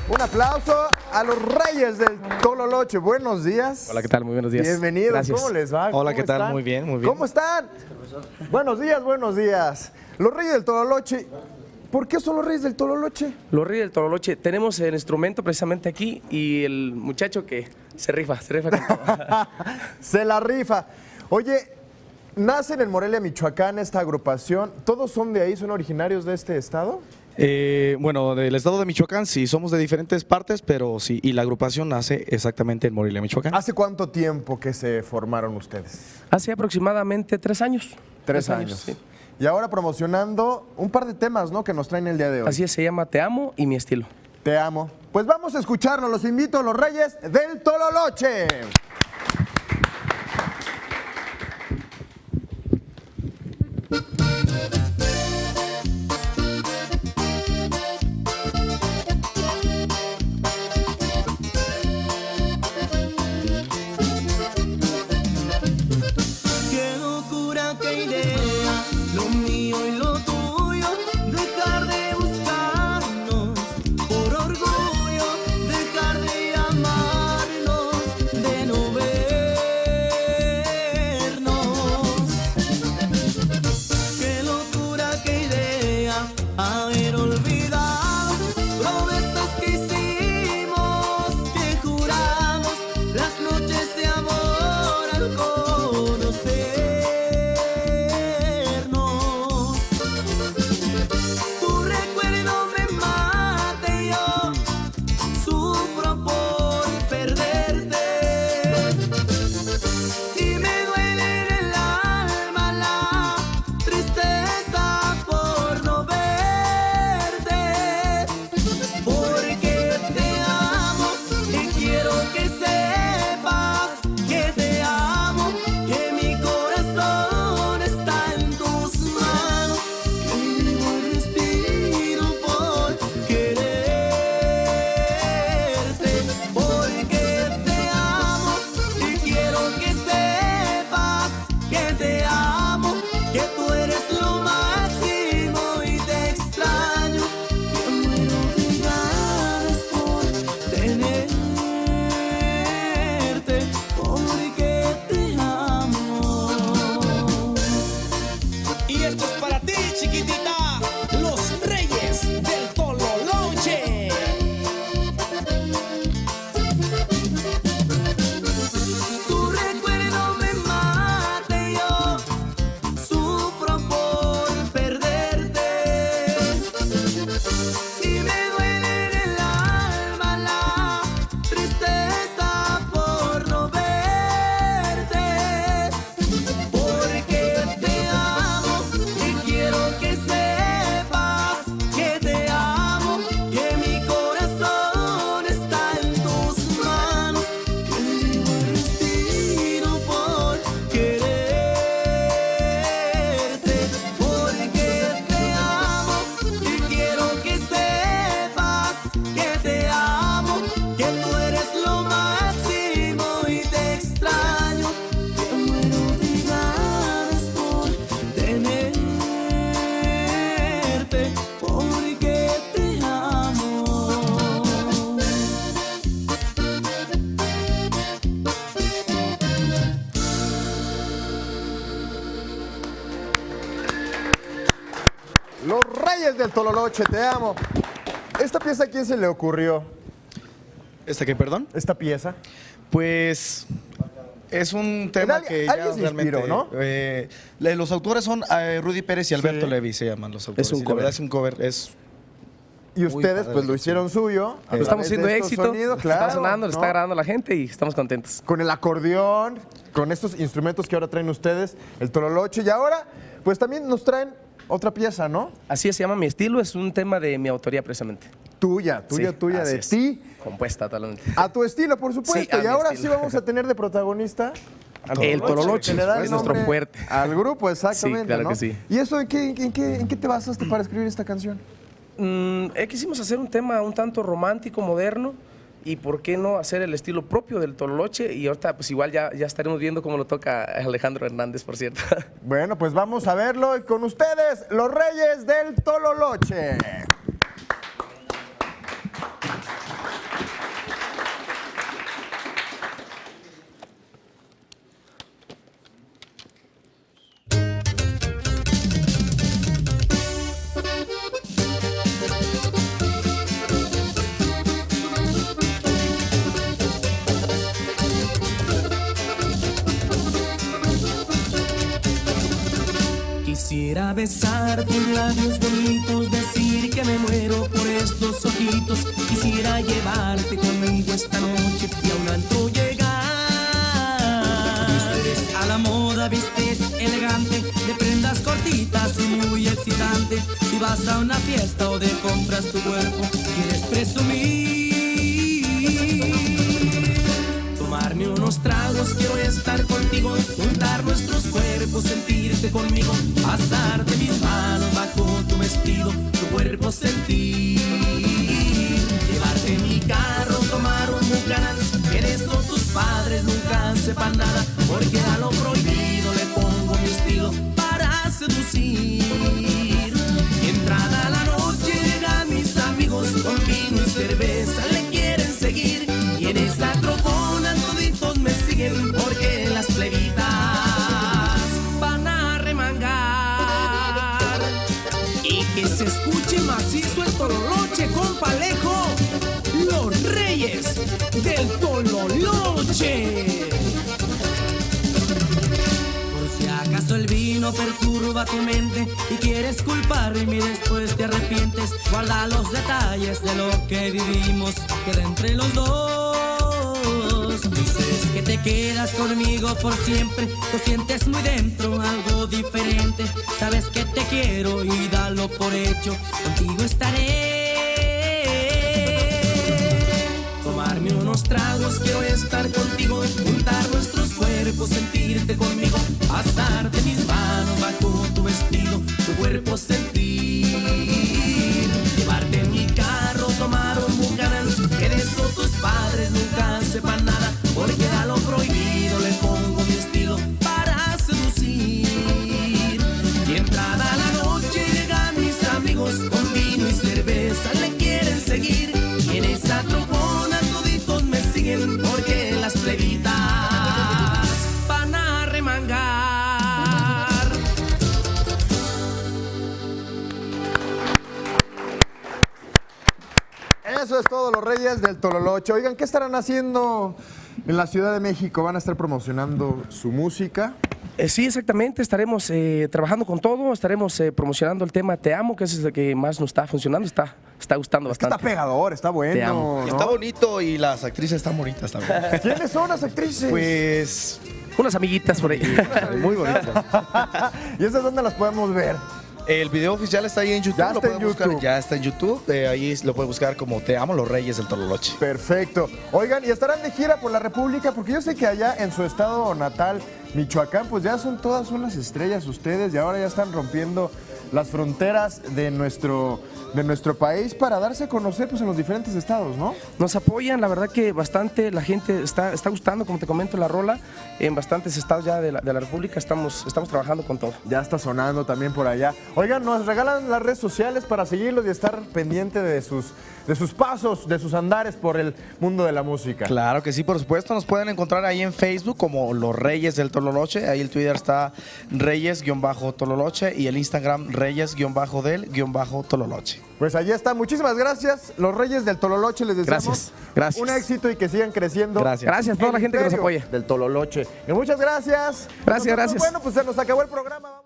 Un aplauso a los Reyes del Tololoche. Buenos días. Hola, ¿qué tal? Muy buenos días. Bienvenidos. Gracias. ¿Cómo les va? Hola, ¿qué tal? Están? Muy bien, muy bien. ¿Cómo están? Buenos días, buenos días. Los Reyes del Tololoche. ¿Por qué son los Reyes del Tololoche? Los Reyes del Tololoche, tenemos el instrumento precisamente aquí y el muchacho que se rifa con todo. Se la rifa. Oye, nacen en Morelia, Michoacán, esta agrupación. ¿Todos son de ahí? ¿Son originarios de este estado? Bueno, del estado de Michoacán sí, somos de diferentes partes, pero sí, y la agrupación nace exactamente en Morelia, Michoacán. ¿Hace cuánto tiempo que se formaron ustedes? Hace aproximadamente 3 años. 3 años. Sí. Y ahora promocionando un par de temas, ¿no?, que nos traen el día de hoy. Así es, se llama Te Amo y Mi Estilo. Te amo. Pues vamos a escucharlo. Los invito a los Reyes del Tololoche. Qué locura, qué idea, lo mío y lo tuyo, dejar de buscarnos por orgullo, dejar de amarnos, de no vernos. Qué locura, qué idea, haber olvidado promesas que hicimos, que juramos, las noches de amor al conocernos. Tu recuerdo me mata y yo sufro por perderte. Y me duele en el alma la tristeza por no verte. Porque te amo y quiero que sepas que te amo, que mi corazón está en tus manos, que vivo y respiro por quererte. Porque te amo y quiero que sepas que te amo, que tú eres lo máximo y te extraño, que muero de ganas por tenerte, porque te amo. Y esto es para ti, chiquitita, los Reyes del Tololoche. Tu recuerdo me mata y yo sufro por perderte. Y me duele en el alma la tristeza por no verte. Porque te amo y quiero que sepas que te amo, que mi corazón está en tus manos, que vivo y respiro por quererte. Porque te amo y quiero que sepas que te amo, que tú eres lo máximo y te extraño, que muero de ganas por tenerte, porque te amo. Los Reyes del Tololoche, te amo. ¿Esta pieza a quién se le ocurrió? ¿Esta qué, perdón? ¿Esta pieza? Pues es un tema que ya alguien se realmente... inspiró, ¿no? Los autores son Rudy Pérez y Alberto Sí. Levi, se llaman los autores. Es un Y la cover. verdad es un cover, es... Y ustedes padre pues lo la hicieron suyo. a Lo estamos través de haciendo estos éxito, sonidos, está claro, sonando, lo ¿no? está grabando la gente y estamos contentos. Con el acordeón, con estos instrumentos que ahora traen ustedes, el Tololoche. Y ahora pues también nos traen otra pieza, ¿no? Así es, se llama Mi Estilo, es un tema de mi autoría precisamente. Tuya, Sí, de así es. ti. Compuesta totalmente. A tu estilo, por supuesto. Sí, a y mi ahora estilo. sí vamos a tener de protagonista al El Tololoche, que le da el es nuestro nombre fuerte. Al grupo, exactamente. Sí, claro ¿no? que sí. ¿Y eso en qué te basaste para escribir esta canción? Quisimos hacer un tema un tanto romántico, moderno, y por qué no hacer el estilo propio del Tololoche, y ahorita pues igual ya estaremos viendo cómo lo toca Alejandro Hernández, por cierto. Bueno, pues vamos a verlo y con ustedes, los Reyes del Tololoche. Quisiera besar tus labios bonitos, decir que me muero por estos ojitos. Quisiera llevarte conmigo esta noche y a un antro llegar. Vistes a la moda, vistes elegante, de prendas cortitas y muy excitante. Si vas a una fiesta o de compras tu cuerpo, quieres presumir. Tomarme unos tragos, quiero estar contigo, juntar nuestros cuerpos, sentirte conmigo, pasarte mis manos bajo tu vestido, tu cuerpo sentir, llevarte en mi carro, tomar un Buchanan's, que de eso tus padres nunca sepan nada, porque a lo prohibido le pongo mi estilo para seducir. Entrada la noche llegan mis amigos con vino y cerveza, le quieren seguir, y en esa trocona toditos me siguen, porque las plebitas van a remangar. Y que se escuche macizo el Tololoche, compa Alejo, los Reyes del Tololoche. Por si acaso el vino perturba tu mente y quieres culparme y después te arrepientes, guarda los detalles de lo que vivimos, queda entre los dos. Dices que te quedas conmigo por siempre, lo sientes muy dentro algo diferente, sabes que te quiero y dalo por hecho, contigo estaré. Tomarme unos tragos, quiero estar contigo, juntar nuestros cuerpos, sentirte conmigo, pasarte mis manos bajo tu vestido, tu cuerpo sentir, llevarte en mi carro, tomar un Buchanan's, que de eso tus padres nunca sepan nada, porque a lo prohibido le pongo mi estilo para seducir. Y entrada la noche llegan mis amigos con vino y cerveza, le quieren seguir, y en esa trocona toditos me siguen, porque las plebitas van a remangar. Eso es todo, los Reyes del Tololoche. Oigan, ¿qué estarán haciendo en la Ciudad de México? ¿Van a estar promocionando su música? Sí, exactamente, estaremos trabajando con todo, estaremos promocionando el tema Te Amo, que es el que más nos está funcionando, está gustando Es que bastante. está pegador, está Te bueno. amo. ¿no? Está bonito y las actrices están bonitas también. ¿Quiénes son las actrices? Pues Unas amiguitas por ahí. muy bonitas. ¿Y esas dónde las podemos ver? El video oficial está ahí en YouTube. Ya lo está en pueden buscar, YouTube. ya está en YouTube. Ahí lo pueden buscar como Te Amo, los Reyes del Tololoche. Perfecto. Oigan, ¿y estarán de gira por la República? Porque yo sé que allá en su estado natal, Michoacán, pues ya son todas unas estrellas ustedes y ahora ya están rompiendo las fronteras de nuestro país para darse a conocer pues en los diferentes estados, ¿no? Nos apoyan, la verdad que bastante, la gente está gustando, como te comento, la rola. En bastantes estados ya de la República estamos trabajando con todo. Ya está sonando también por allá. Oigan, nos regalan las redes sociales para seguirlos y estar pendiente de sus pasos, de sus andares por el mundo de la música. Claro que sí, por supuesto. Nos pueden encontrar ahí en Facebook como Los Reyes del Tololoche. Ahí el Twitter está Reyes-Tololoche y el Instagram Reyes-del-Tololoche. Pues allí está. Muchísimas gracias. Los Reyes del Tololoche, les deseamos Gracias. un éxito y que sigan creciendo. Gracias a toda la El gente que nos imperio apoya. del Tololoche. Y muchas gracias. Gracias, Nosotros, gracias. Bueno, pues se nos acabó el programa. Vamos.